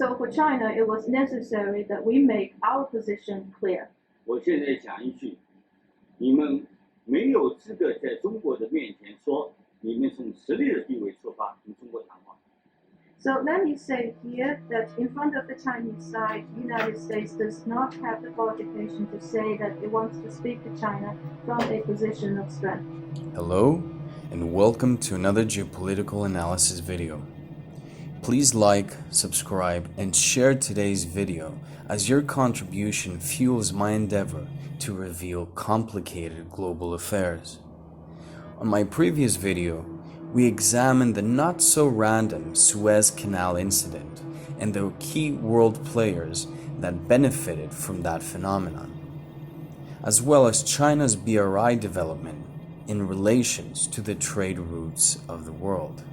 So for China, it was necessary that we make our position clear. 我现在讲一句，你们没有资格在中国的面前说你们从实力的地位出发跟中国谈话。So let me say here that in front of the Chinese side, the United States does not have the qualification to say that it wants to speak to China from a position of strength. Hello, and welcome to another geopolitical analysis video. Please like, subscribe, and share today's video as your contribution fuels my endeavor to reveal complicated global affairs. On my previous video, we examined the not-so-random Suez Canal incident and the key world players that benefited from that phenomenon, as well as China's BRI development in relations to the trade routes of the world.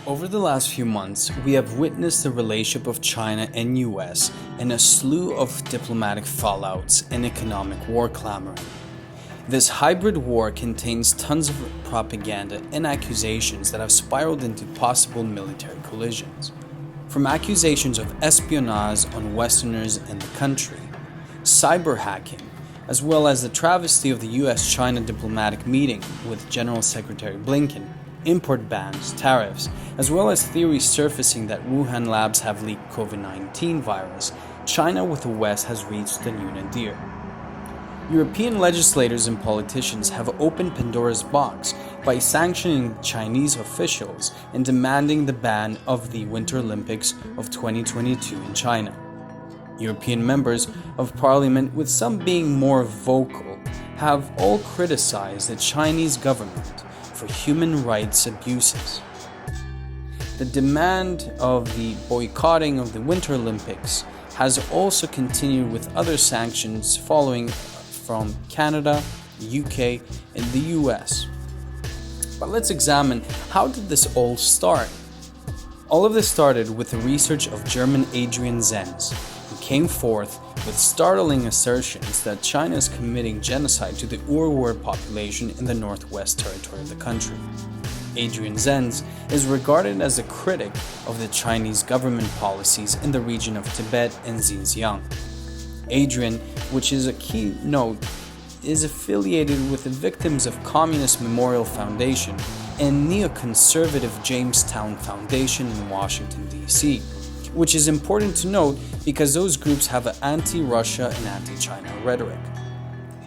Over the last few months, we have witnessed the relationship of China and US and a slew of diplomatic fallouts and economic war clamoring. This hybrid war contains tons of propaganda and accusations that have spiraled into possible military collisions. From accusations of espionage on Westerners and the country, cyber hacking, as well as the travesty of the US-China diplomatic meeting with General Secretary Blinken, import bans, tariffs, as well as theories surfacing that Wuhan labs have leaked COVID-19 virus, China with the West has reached the new nadir. European legislators and politicians have opened Pandora's box by sanctioning Chinese officials and demanding the ban of the Winter Olympics of 2022 in China. European members of parliament, with some being more vocal, have all criticized the Chinese government for human rights abuses. The demand of the boycotting of the Winter Olympics has also continued with other sanctions following from Canada, the UK, and the US. But let's examine, how did this all start? All of this started with the research of German Adrian Zenz, who came forth with startling assertions that China is committing genocide to the Uyghur population in the northwest territory of the country. Adrian Zenz is regarded as a critic of the Chinese government policies in the region of Tibet and Xinjiang. Adrian, which is a key note, is affiliated with the Victims of Communist Memorial Foundation and Neo-Con Jamestown Foundation in Washington, D.C., which is important to note because those groups have an anti-Russia and anti-China rhetoric.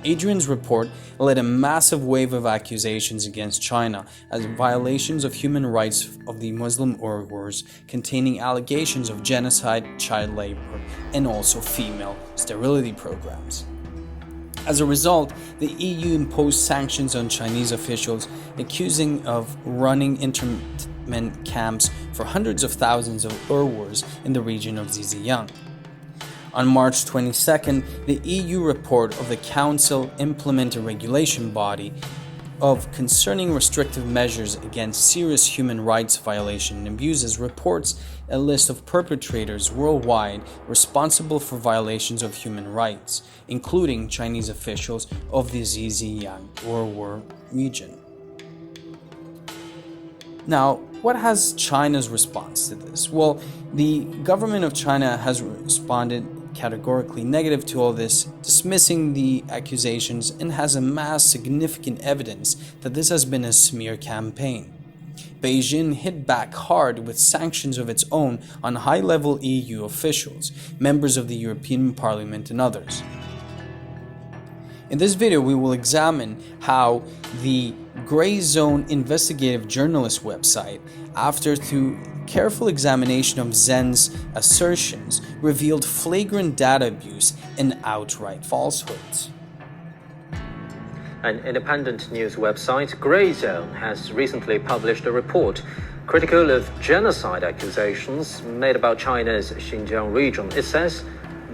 Adrian's report led a massive wave of accusations against China as violations of human rights of the Muslim Uyghurs, containing allegations of genocide, child labor, and also female sterility programs. As a result, the EU imposed sanctions on Chinese officials, accusing of running internment camps for hundreds of thousands of Uyghurs in the region of Xinjiang. On March 22nd, the EU report of the Council Implementing Regulation Body of concerning restrictive measures against serious human rights violation and abuses reports a list of perpetrators worldwide responsible for violations of human rights, including Chinese officials of the Xinjiang Uyghur region. Now, what has China's response to this? Well, the government of China has responded categorically negative to all this, dismissing the accusations, and has amassed significant evidence that this has been a smear campaign. Beijing hit back hard with sanctions of its own on high-level EU officials, members of the European Parliament, and others. In this video, we will examine how the Gray Zone Investigative Journalist website, through careful examination of Zenz assertions, revealed flagrant data abuse and outright falsehoods. An independent news website, Gray Zone, has recently published a report critical of genocide accusations made about China's Xinjiang region. It says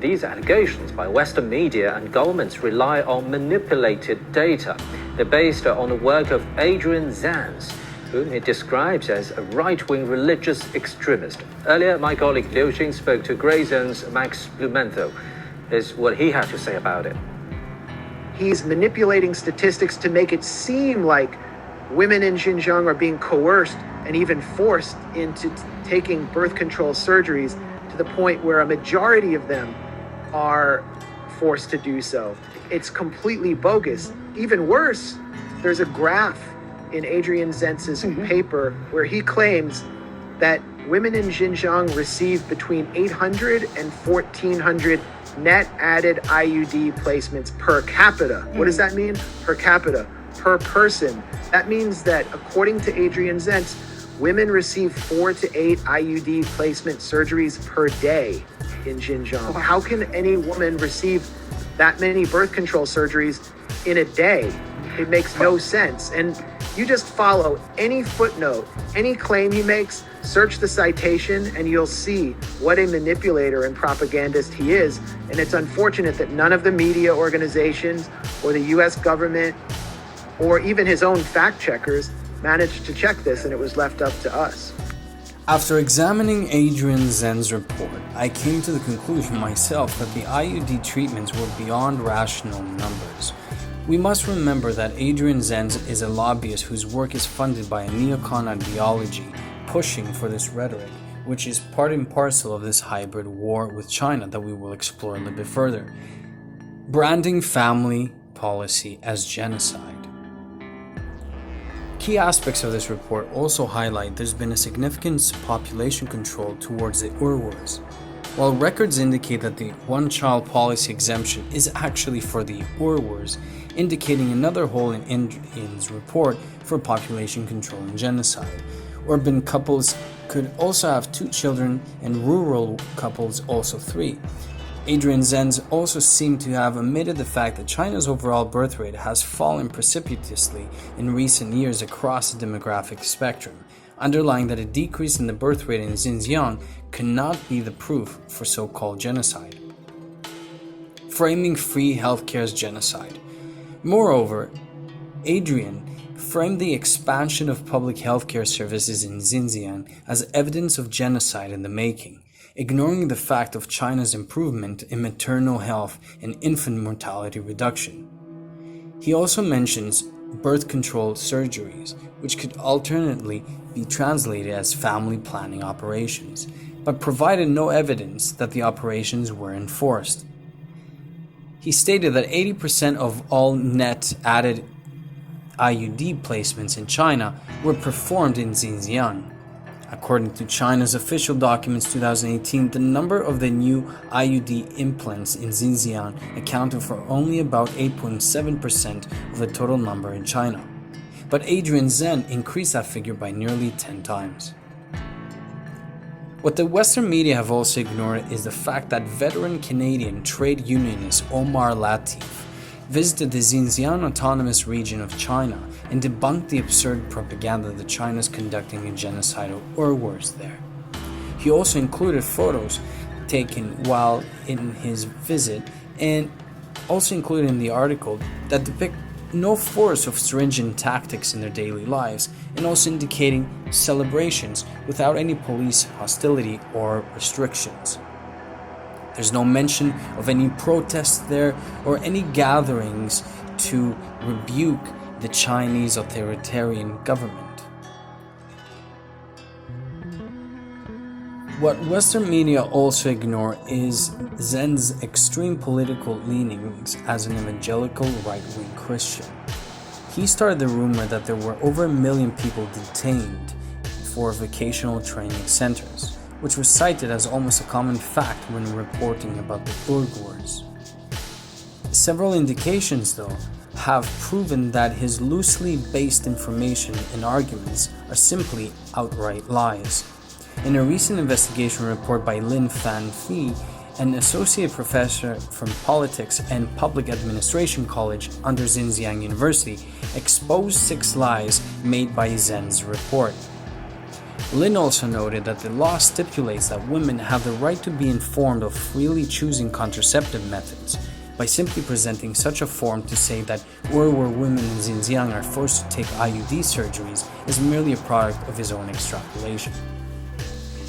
these allegations by Western media and governments rely on manipulated data. They're based on the work of Adrian Zenz, whom he describes as a right-wing religious extremist. Earlier, my colleague Liu Xin spoke to Grey Zone's Max Blumenthal. Here's what he had to say about it. He's manipulating statistics to make it seem like women in Xinjiang are being coerced and even forced into taking birth control surgeries, to the point where a majority of them are forced to do so. It's completely bogus. Even worse, there's a graph in Adrian Zenz's paper where he claims that women in Xinjiang receive between 800 and 1,400 net added IUD placements per capita. What does that mean? Per capita, per person. That means that, according to Adrian Zenz, women receive 4 to 8 IUD placement surgeries per day in Xinjiang. How can any woman receive that many birth control surgeries in a day? It makes no sense. And you just follow any footnote, any claim he makes, search the citation, and you'll see what a manipulator and propagandist he is. And it's unfortunate that none of the media organizations or the US government or even his own fact checkers managed to check this, and it was left up to us. After examining Adrian Zenz's report, I came to the conclusion myself that the IUD treatments were beyond rational numbers. We must remember that Adrian Zenz is a lobbyist whose work is funded by a Neo-Con ideology pushing for this rhetoric, which is part and parcel of this hybrid war with China that we will explore a little bit further. Branding family policy as genocide. Key aspects of this report also highlight there's been a significant population control towards the Uyghurs. While records indicate that the one-child policy exemption is actually for the Uyghurs, indicating another hole in Indian's report for population control and genocide. Urban couples could also have 2 children and rural couples also 3. Adrian Zenz also seemed to have omitted the fact that China's overall birth rate has fallen precipitously in recent years across the demographic spectrum, underlying that a decrease in the birth rate in Xinjiang cannot be the proof for so-called genocide. Framing free healthcare as genocide. Moreover, Adrian framed the expansion of public healthcare services in Xinjiang as evidence of genocide in the making, ignoring the fact of China's improvement in maternal health and infant mortality reduction. He also mentions birth control surgeries, which could alternately be translated as family planning operations, but provided no evidence that the operations were enforced. He stated that 80% of all net added IUD placements in China were performed in Xinjiang. According to China's official documents 2018, the number of the new IUD implants in Xinjiang accounted for only about 8.7% of the total number in China. But Adrian Zenz increased that figure by nearly 10 times. What the Western media have also ignored is the fact that veteran Canadian trade unionist Omar Latif visited the Xinjiang Autonomous Region of China and debunked the absurd propaganda that China is conducting a genocide of Uyghurs there. He also included photos taken while in his visit and also included in the article that depict no force of stringent tactics in their daily lives, and also indicating celebrations without any police hostility or restrictions. There's no mention of any protests there or any gatherings to rebuke the Chinese authoritarian government. What Western media also ignore is Zenz's extreme political leanings as an evangelical right-wing Christian. He started the rumor that there were over 1 million people detained for vocational training centers, which was cited as almost a common fact when reporting about the Uyghurs. Several indications, though, have proven that his loosely based information and arguments are simply outright lies. In a recent investigation report by Lin Fan Phi, an associate professor from Politics and Public Administration College under Xinjiang University, exposed 6 lies made by Zenz's report. Lin also noted that the law stipulates that women have the right to be informed of freely choosing contraceptive methods, by simply presenting such a form to say that Uyghur women in Xinjiang are forced to take IUD surgeries is merely a product of his own extrapolation.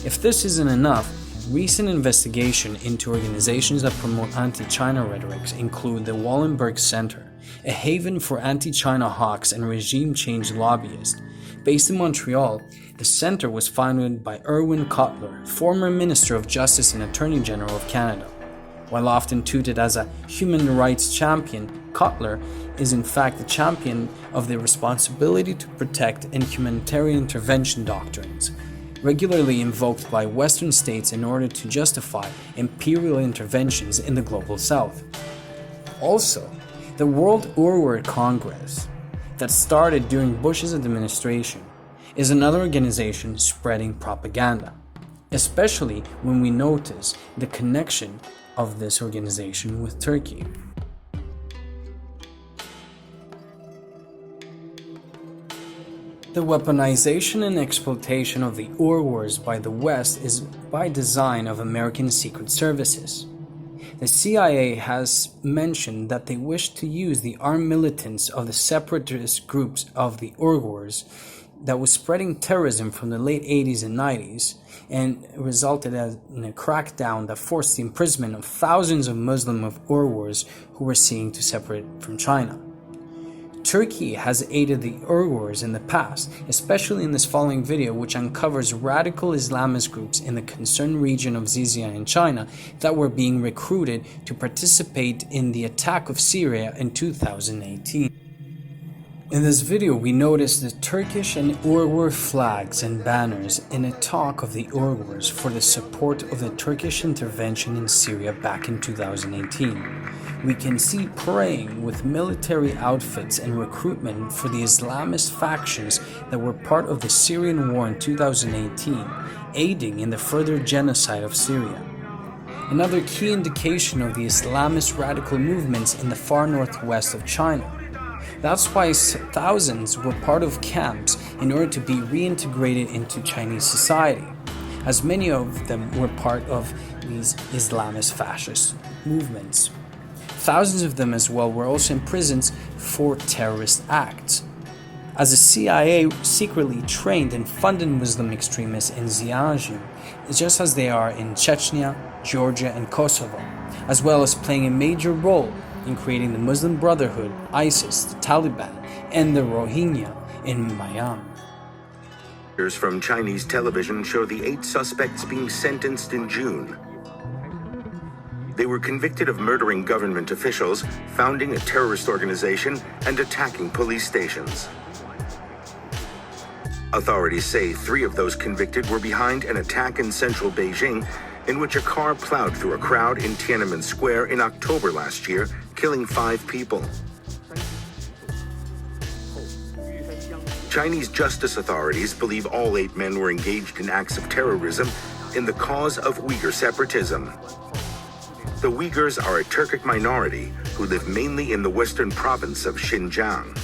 If this isn't enough, recent investigation into organizations that promote anti-China rhetorics include the Wallenberg Center, a haven for anti-China hawks and regime change lobbyists. Based in Montreal, the center was founded by Irwin Cotler, former Minister of Justice and Attorney General of Canada. While often touted as a human rights champion, Cotler is in fact the champion of the responsibility to protect and humanitarian intervention doctrines, regularly invoked by Western states in order to justify imperial interventions in the global South. Also, the World Uyghur Congress, that started during Bush's administration, is another organization spreading propaganda, especially when we notice the connection of this organization with Turkey. The weaponization and exploitation of the Uyghurs by the West is by design of American secret services. The CIA has mentioned that they wish to use the armed militants of the separatist groups of the Uyghurs that was spreading terrorism from the late 80s and 90s and resulted in a crackdown that forced the imprisonment of thousands of Muslim Uyghurs who were seeking to separate from China. Turkey has aided the Uyghurs in the past, especially in this following video, which uncovers radical Islamist groups in the concerned region of Xinjiang in China that were being recruited to participate in the attack of Syria in 2018. In this video, we notice the Turkish and Uyghur flags and banners in a talk of the Uyghurs for the support of the Turkish intervention in Syria back in 2018. We can see praying with military outfits and recruitment for the Islamist factions that were part of the Syrian war in 2018, aiding in the further genocide of Syria. Another key indication of the Islamist radical movements in the far northwest of China. That's why thousands were part of camps in order to be reintegrated into Chinese society, as many of them were part of these Islamist fascist movements. Thousands of them as well were also imprisoned for terrorist acts. As the CIA secretly trained and funded Muslim extremists in Xinjiang, just as they are in Chechnya, Georgia, and Kosovo, as well as playing a major role in creating the Muslim Brotherhood, ISIS, the Taliban, and the Rohingya in Myanmar. From Chinese television show the 8 suspects being sentenced in June. They were convicted of murdering government officials, founding a terrorist organization, and attacking police stations. Authorities say 3 of those convicted were behind an attack in central Beijing in which a car plowed through a crowd in Tiananmen Square in October last year, killing 5 people. Chinese justice authorities believe all 8 men were engaged in acts of terrorism in the cause of Uyghur separatism. The Uyghurs are a Turkic minority who live mainly in the western province of Xinjiang.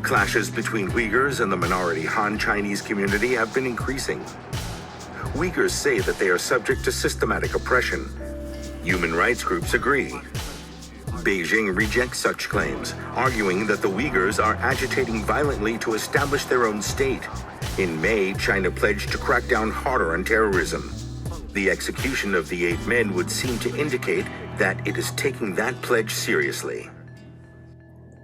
Clashes between Uyghurs and the minority Han Chinese community have been increasing. Uyghurs say that they are subject to systematic oppression. Human rights groups agree. Beijing rejects such claims, arguing that the Uyghurs are agitating violently to establish their own state. In May, China pledged to crack down harder on terrorism. The execution of the 8 men would seem to indicate that it is taking that pledge seriously.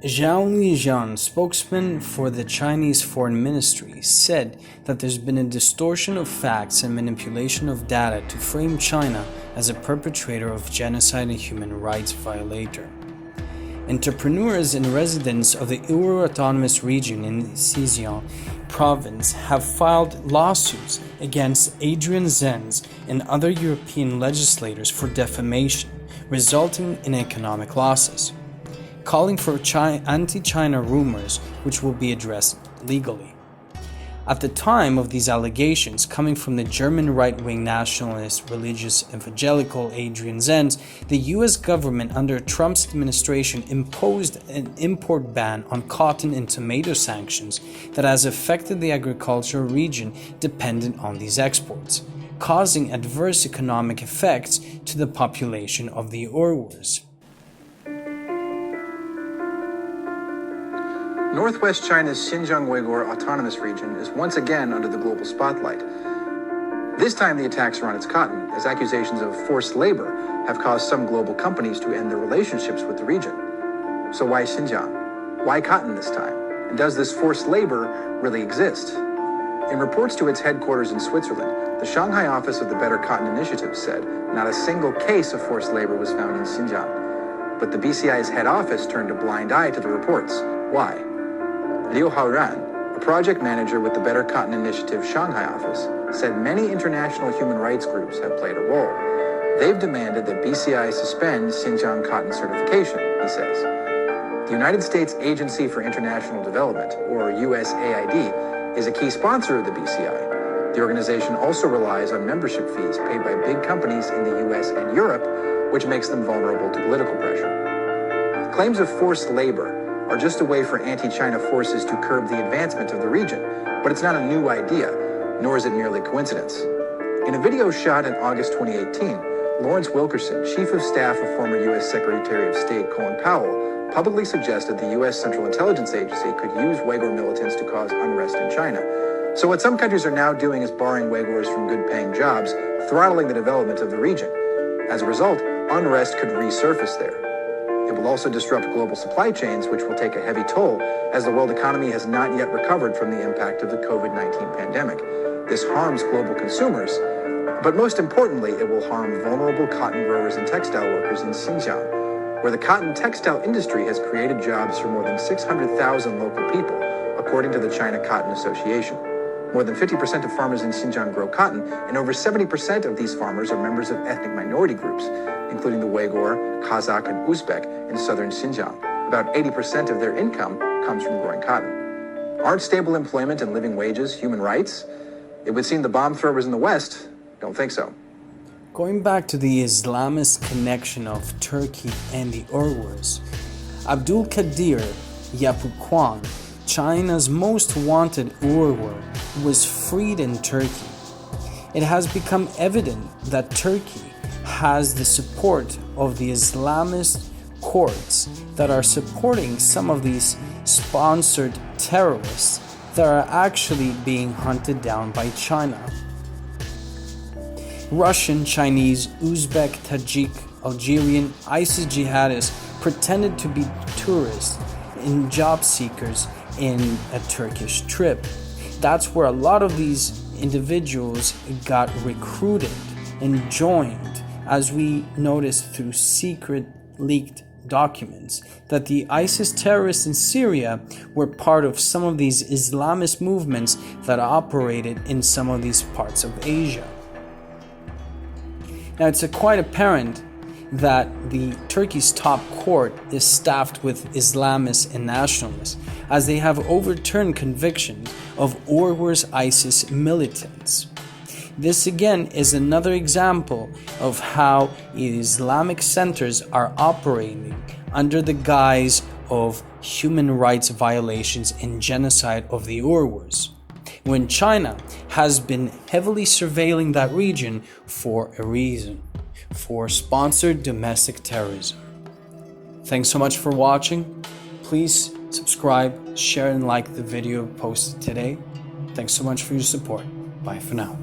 Zhao Lijian, spokesman for the Chinese Foreign Ministry, said that there's been a distortion of facts and manipulation of data to frame China as a perpetrator of genocide and human rights violator. Entrepreneurs and residents of the Uyghur Autonomous Region in Xinjiang province have filed lawsuits against Adrian Zenz and other European legislators for defamation, resulting in economic losses, calling for anti-China rumors which will be addressed legally. At the time of these allegations coming from the German right-wing nationalist religious evangelical Adrian Zenz, the US government under Trump's administration imposed an import ban on cotton and tomato sanctions that has affected the agricultural region dependent on these exports, causing adverse economic effects to the population of the Uyghurs. Northwest China's Xinjiang Uyghur Autonomous Region is once again under the global spotlight. This time the attacks are on its cotton, as accusations of forced labor have caused some global companies to end their relationships with the region. So why Xinjiang? Why cotton this time? And does this forced labor really exist? In reports to its headquarters in Switzerland, the Shanghai office of the Better Cotton Initiative said not a single case of forced labor was found in Xinjiang. But the BCI's head office turned a blind eye to the reports. Why? Liu Haoran, a project manager with the Better Cotton Initiative Shanghai office, said many international human rights groups have played a role. They've demanded that BCI suspend Xinjiang cotton certification, he says. The United States Agency for International Development, or USAID, is a key sponsor of the BCI. The organization also relies on membership fees paid by big companies in the US and Europe, which makes them vulnerable to political pressure. Claims of forced labor are just a way for anti-China forces to curb the advancement of the region, but it's not a new idea, nor is it merely coincidence. In a video shot in August 2018, Lawrence Wilkerson, Chief of Staff of former U.S. Secretary of State Colin Powell, publicly suggested the U.S. Central Intelligence Agency could use Uyghur militants to cause unrest in China. So what some countries are now doing is barring Uyghurs from good-paying jobs, throttling the development of the region. As a result, unrest could resurface there. It will also disrupt global supply chains, which will take a heavy toll, as the world economy has not yet recovered from the impact of the COVID-19 pandemic. This harms global consumers, but most importantly, it will harm vulnerable cotton growers and textile workers in Xinjiang, where the cotton textile industry has created jobs for more than 600,000 local people, according to the China Cotton Association. More than 50% of farmers in Xinjiang grow cotton, and over 70% of these farmers are members of ethnic minority groups, including the Uyghur, Kazakh, and Uzbek in southern Xinjiang. About 80% of their income comes from growing cotton. Aren't stable employment and living wages human rights? It would seem the bomb throwers in the West don't think so. Going back to the Islamist connection of Turkey and the Uyghurs, Abdul Qadir Yapukwan, China's most wanted Uyghur, was freed in Turkey. It has become evident that Turkey has the support of the Islamist courts that are supporting some of these sponsored terrorists that are actually being hunted down by China. Russian, Chinese, Uzbek, Tajik, Algerian ISIS jihadists pretended to be tourists and job seekers in a Turkish trip. That's where a lot of these individuals got recruited and joined, as we noticed through secret leaked documents, that the ISIS terrorists in Syria were part of some of these Islamist movements that operated in some of these parts of Asia. Now, it's quite apparent that the Turkey's top court is staffed with Islamists and nationalists, as they have overturned convictions of Uyghurs ISIS militants. This again is another example of how Islamic centers are operating under the guise of human rights violations and genocide of the Uyghurs, when China has been heavily surveilling that region for a reason, for sponsored domestic terrorism. Thanks so much for watching. Please subscribe, share, and like the video posted today. Thanks so much for your support. Bye for now.